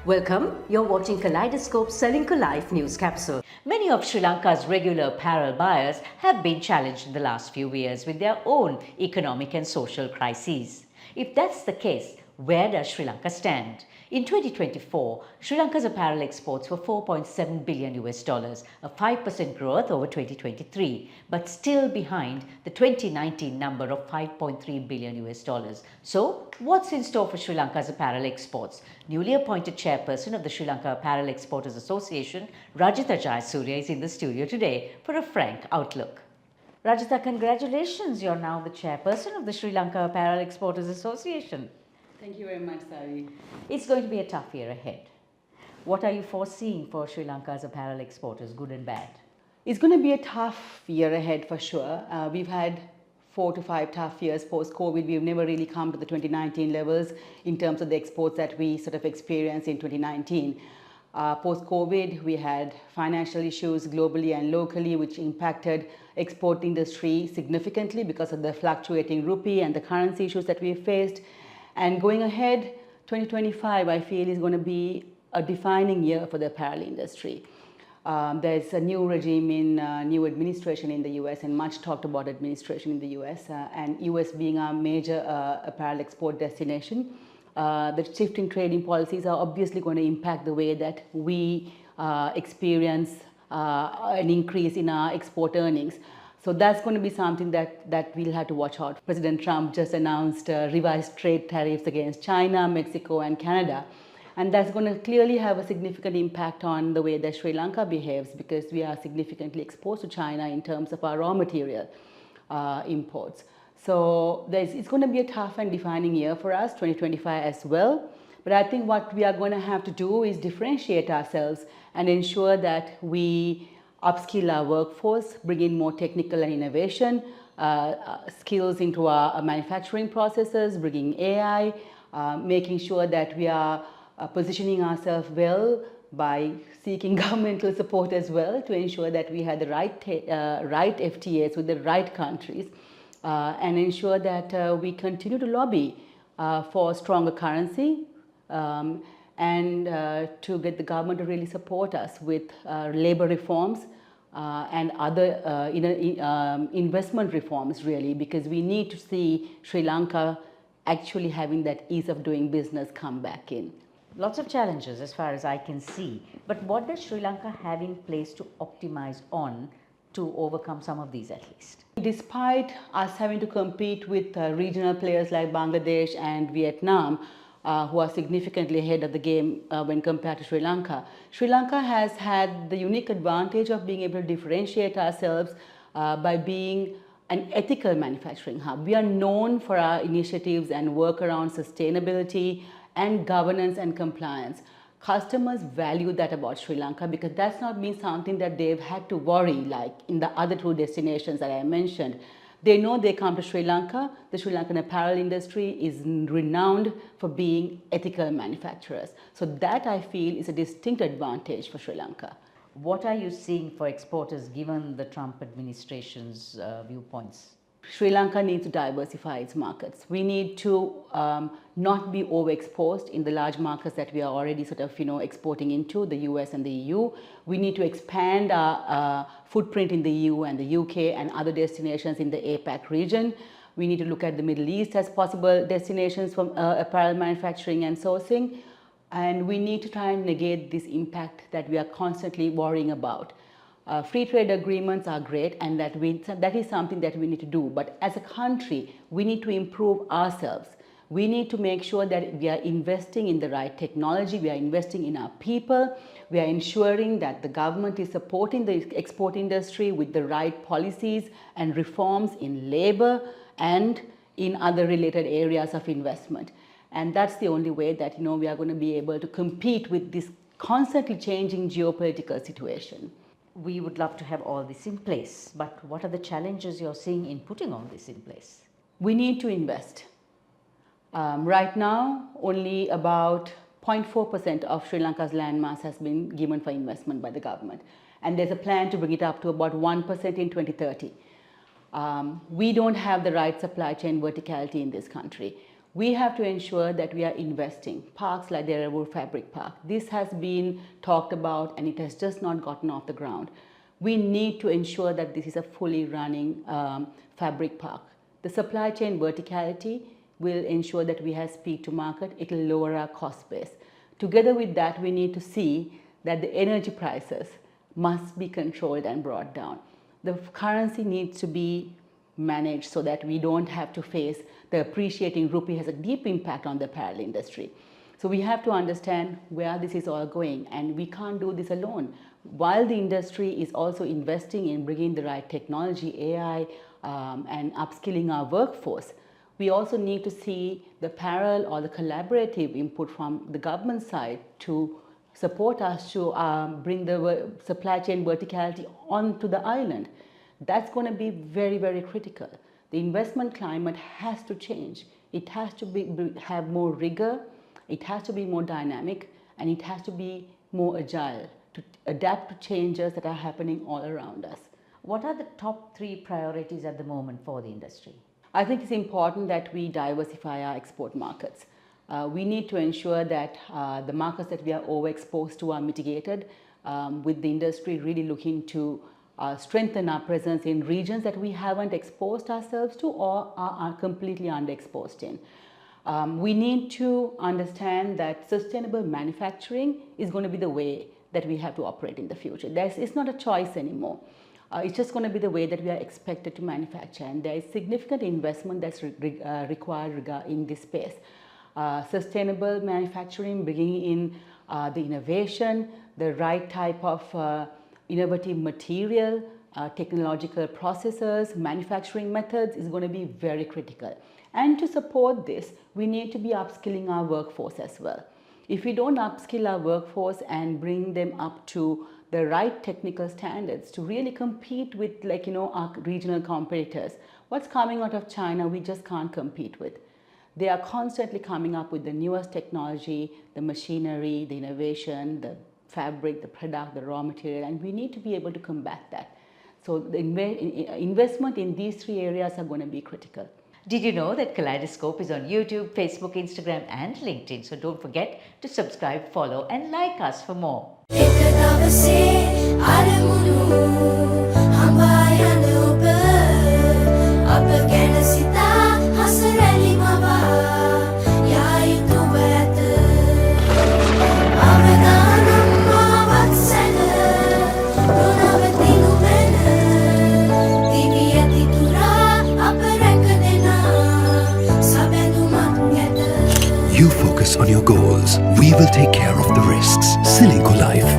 Welcome, you're watching Kaleidoscope Srilanka Live News Capsule. Many of Sri Lanka's regular apparel buyers have been challenged in the last few years with their own economic and social crises. If that's the case, where does Sri Lanka stand? In 2024, Sri Lanka's apparel exports were $4.7 billion, a 5% growth over 2023, but still behind the 2019 number of $5.3 billion. So, what's in store for Sri Lanka's apparel exports? Newly appointed chairperson of the Sri Lanka Apparel Exporters Association, Rajitha Jayasuriya, is in the studio today for a frank outlook. Rajitha, congratulations, you're now the chairperson of the Sri Lanka Apparel Exporters Association. Thank you very much, Savi. It's going to be a tough year ahead. What are you foreseeing for Sri Lanka's apparel exporters, good and bad? It's going to be a tough year ahead for sure. We've had 4 to 5 tough years post-COVID. We've never really come to the 2019 levels in terms of the exports that we sort of experienced in 2019. Post-COVID, we had financial issues globally and locally, which impacted export industry significantly because of the fluctuating rupee and the currency issues that we faced. And going ahead, 2025, I feel, is going to be a defining year for the apparel industry. There's a new regime in new administration in the US, and much talked about administration in the US, and US being our major apparel export destination. The shifting trading policies are obviously going to impact the way that we experience an increase in our export earnings. So that's going to be something that we'll have to watch out. President Trump just announced revised trade tariffs against China, Mexico and Canada. And that's going to clearly have a significant impact on the way that Sri Lanka behaves, because we are significantly exposed to China in terms of our raw material imports. So it's going to be a tough and defining year for us, 2025 as well. But I think what we are going to have to do is differentiate ourselves and ensure that we upskill our workforce, bring in more technical and innovation skills into our manufacturing processes, bringing AI, making sure that we are positioning ourselves well by seeking governmental support as well to ensure that we have the right FTAs with the right countries, and ensure that we continue to lobby for stronger currency, and to get the government to really support us with labor reforms and other investment reforms, really, because we need to see Sri Lanka actually having that ease of doing business come back in. Lots of challenges as far as I can see, but what does Sri Lanka have in place to optimize on to overcome some of these at least? Despite us having to compete with regional players like Bangladesh and Vietnam, who are significantly ahead of the game when compared to Sri Lanka. Sri Lanka has had the unique advantage of being able to differentiate ourselves by being an ethical manufacturing hub. We are known for our initiatives and work around sustainability and governance and compliance. Customers value that about Sri Lanka because that's not been something that they've had to worry like in the other 2 destinations that I mentioned. They know they come to Sri Lanka. The Sri Lankan apparel industry is renowned for being ethical manufacturers. So that, I feel, is a distinct advantage for Sri Lanka. What are you seeing for exporters given the Trump administration's viewpoints? Sri Lanka needs to diversify its markets. We need to not be overexposed in the large markets that we are already sort of, exporting into, the US and the EU. We need to expand our footprint in the EU and the UK and other destinations in the APAC region. We need to look at the Middle East as possible destinations for apparel manufacturing and sourcing. And we need to try and negate this impact that we are constantly worrying about. Free trade agreements are great, and that is something that we need to do. But as a country, we need to improve ourselves. We need to make sure that we are investing in the right technology, we are investing in our people, we are ensuring that the government is supporting the export industry with the right policies and reforms in labor and in other related areas of investment. And that's the only way that we are going to be able to compete with this constantly changing geopolitical situation. We would love to have all this in place, but what are the challenges you're seeing in putting all this in place? We need to invest. Right now, only about 0.4% of Sri Lanka's land mass has been given for investment by the government. And there's a plan to bring it up to about 1% in 2030. We don't have the right supply chain verticality in this country. We have to ensure that we are investing. Parks like the Airwood Fabric Park, this has been talked about and it has just not gotten off the ground. We need to ensure that this is a fully running fabric park. The supply chain verticality will ensure that we have speed to market. It will lower our cost base. Together with that, we need to see that the energy prices must be controlled and brought down. The currency needs to be managed so that we don't have to face the appreciating rupee has a deep impact on the apparel industry. So we have to understand where this is all going, and we can't do this alone. While the industry is also investing in bringing the right technology, AI, and upskilling our workforce, we also need to see the apparel or the collaborative input from the government side to support us to bring the supply chain verticality onto the island. That's going to be very, very critical. The investment climate has to change. It has to have more rigor, it has to be more dynamic, and it has to be more agile to adapt to changes that are happening all around us. What are the top 3 priorities at the moment for the industry? I think it's important that we diversify our export markets. We need to ensure that the markets that we are overexposed to are mitigated, with the industry really looking to strengthen our presence in regions that we haven't exposed ourselves to or are completely underexposed in. We need to understand that sustainable manufacturing is going to be the way that we have to operate in the future. It's not a choice anymore. It's just going to be the way that we are expected to manufacture, and there is significant investment that's required in this space. Sustainable manufacturing, bringing in the innovation, the right type of innovative material, technological processes, manufacturing methods is going to be very critical. And to support this, we need to be upskilling our workforce as well. If we don't upskill our workforce and bring them up to the right technical standards to really compete with, our regional competitors, what's coming out of China we just can't compete with. They are constantly coming up with the newest technology, the machinery, the innovation, the fabric, the product, the raw material, and we need to be able to combat that. So the investment in these 3 areas are going to be critical. Did you know that Kaleidoscope is on YouTube, Facebook, Instagram and LinkedIn? So don't forget to subscribe, follow and like us for more. You focus on your goals. We will take care of the risks. Srilanka Life.